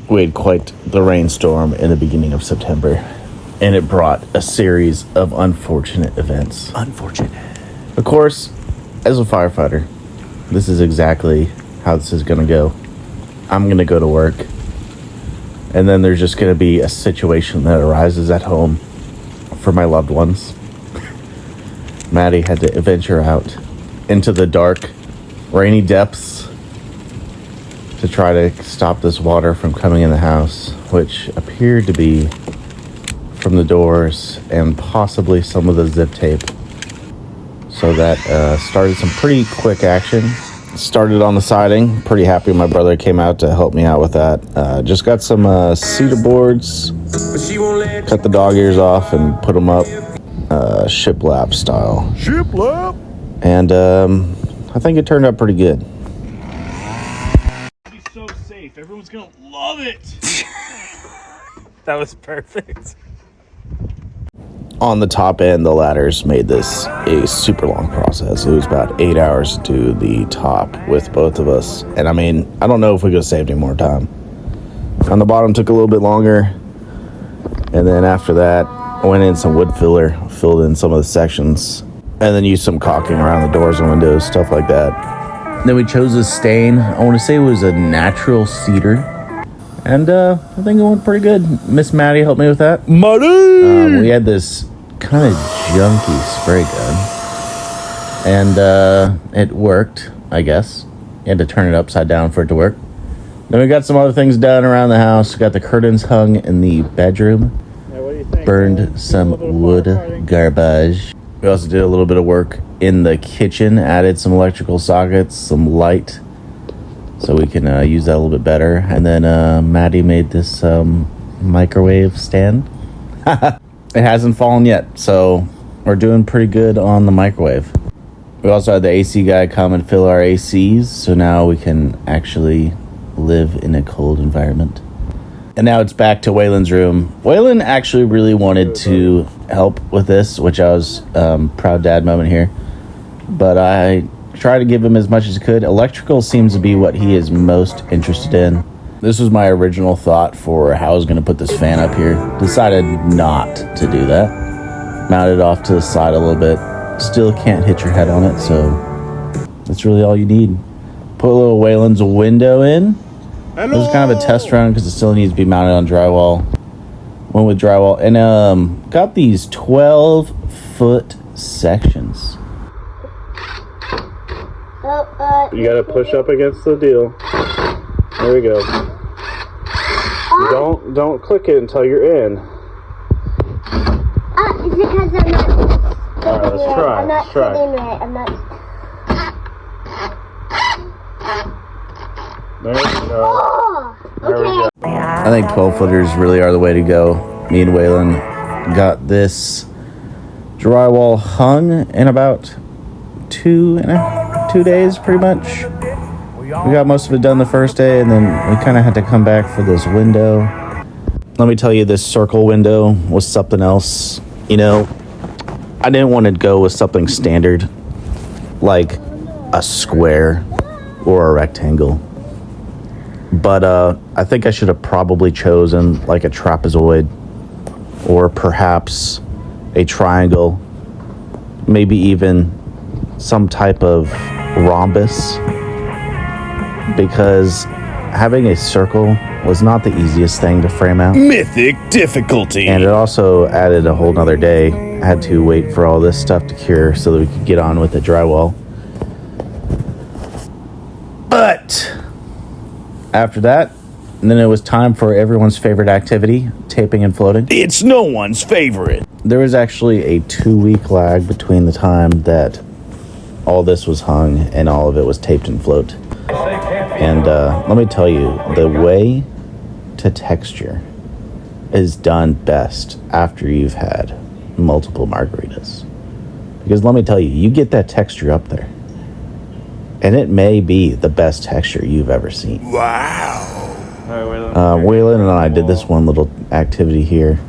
We had quite the rainstorm in the beginning of September, and it brought a series of unfortunate events. Of course, as a firefighter, this is exactly how this is going to go. I'm going to go to work, and then there's just going to be a situation that arises at home for my loved ones. Maddie had to venture out into the dark, rainy depths to try to stop this water from coming in the house, which appeared to be from the doors and possibly some of the zip tape. So that started some pretty quick action. Started on the siding. Pretty happy my brother came out to help me out with that. Just got some cedar boards, cut the dog ears off and put them up shiplap style. Shiplap! And I think it turned out pretty good. So safe. Everyone's gonna love it. That was perfect. On the top end, the ladders made this a super long process. It was about 8 hours to do the top with both of us. And I mean, I don't know if we could have saved any more time. On the bottom took a little bit longer. And then after that, I went in some wood filler, filled in some of the sections, and then used some caulking around the doors and windows, stuff like that. Then we chose a stain. I want to say it was a natural cedar. And I think it went pretty good. Miss Maddie helped me with that. Maddie! We had this kind of junky spray gun. And it worked, I guess. You had to turn it upside down for it to work. Then we got some other things done around the house. Got the curtains hung in the bedroom. Yeah, what do you think? Burned some wood garbage. We also did a little bit of work in the kitchen, added some electrical sockets, some light, so we can use that a little bit better. And then Maddie made this microwave stand. It hasn't fallen yet, so we're doing pretty good on the microwave. We also had the AC guy come and fill our ACs, so now we can actually live in a cold environment. And now it's back to Waylon's room. Waylon actually really wanted to help with this, which I was proud dad moment here. But I tried to give him as much as I could. Electrical seems to be what he is most interested in. This was my original thought for how I was going to put this fan up here. Decided not to do that. Mounted off to the side a little bit. Still can't hit your head on it, so that's really all you need. Put a little Waylon's window in. Hello. This is kind of a test run because it still needs to be mounted on drywall. Went with drywall and got these 12-foot sections. You gotta push up against the deal. There we go. Don't click it until you're in. It's because I'm not. All right, let's try. I'm not Let's try. sitting right. I'm not. There we go. Oh, There we okay. go. I think 12-footers really are the way to go. Me and Waylon got this drywall hung in about 2 days, pretty much. We got most of it done the first day, and then we kind of had to come back for this window. Let me tell you, this circle window was something else. You know, I didn't want to go with something standard, like a square or a rectangle. But I think I should have probably chosen like a trapezoid or perhaps a triangle, maybe even some type of rhombus, because having a circle was not the easiest thing to frame out. Mythic difficulty. And it also added a whole nother day. I had to wait for all this stuff to cure so that we could get on with the drywall. But after that, and then it was time for everyone's favorite activity, taping and floating. It's no one's favorite. There was actually a 2-week lag between the time that all this was hung and all of it was taped and float. And let me tell you, the way to texture is done best after you've had multiple margaritas. Because let me tell you, you get that texture up there, and it may be the best texture you've ever seen. Wow. Waylon and I did this one little activity here.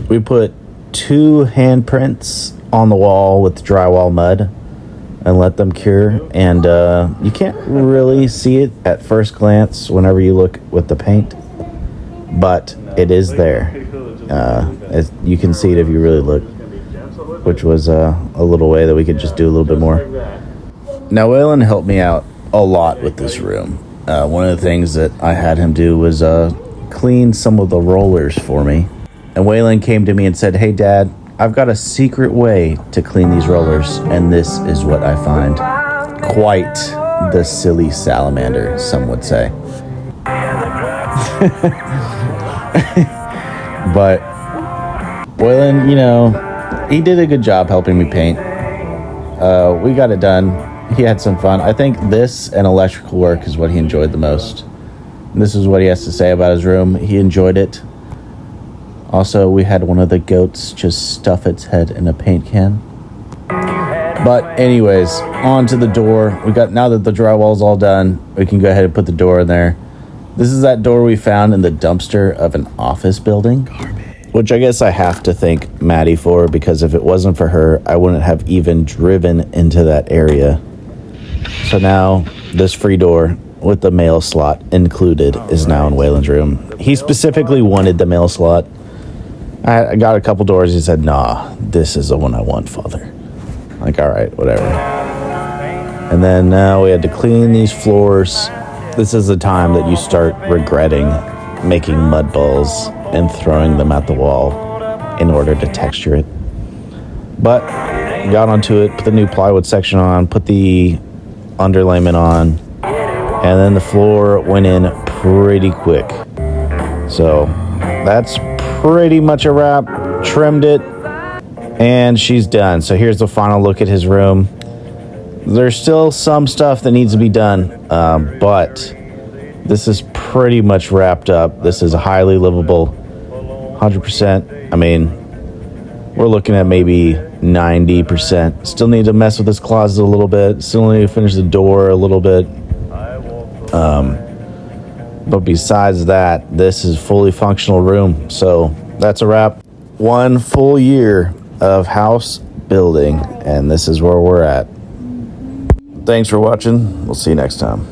We put 2 handprints on the wall with drywall mud and let them cure. And you can't really see it at first glance whenever you look with the paint. but it is there. As you can see it if you really look, which was a little way that we could just do a little bit more. Now, Waylon helped me out a lot with this room. One of the things that I had him do was clean some of the rollers for me. And Waylon came to me and said, "Hey, Dad, I've got a secret way to clean these rollers, and this is what I find." Quite the silly salamander, some would say. But Waylon, you know, he did a good job helping me paint. We got it done. He had some fun. I think this and electrical work is what he enjoyed the most. And this is what he has to say about his room. He enjoyed it. Also, we had one of the goats just stuff its head in a paint can. But anyways, on to the door. Now that the drywall's all done, we can go ahead and put the door in there. This is that door we found in the dumpster of an office building. Garbage. Which I guess I have to thank Maddie for, because if it wasn't for her, I wouldn't have even driven into that area. So now, this free door with the mail slot included is now in Waylon's room. He specifically wanted the mail slot. I got a couple doors. He said, "Nah, this is the one I want, Father." Like, all right, whatever. And then now we had to clean these floors. This is the time that you start regretting making mud balls and throwing them at the wall in order to texture it. But got onto it, put the new plywood section on, put the underlayment on, and then the floor went in pretty quick. So that's pretty much a wrap. Trimmed it, and she's done. So here's the final look at his room. There's still some stuff that needs to be done, but this is pretty much wrapped up. This is highly livable, 100%. I mean, we're looking at maybe 90%. Still need to mess with this closet a little bit. Still need to finish the door a little bit. But besides that, this is a fully functional room. So that's a wrap. 1 full year of house building, and this is where we're at. Thanks for watching. We'll see you next time.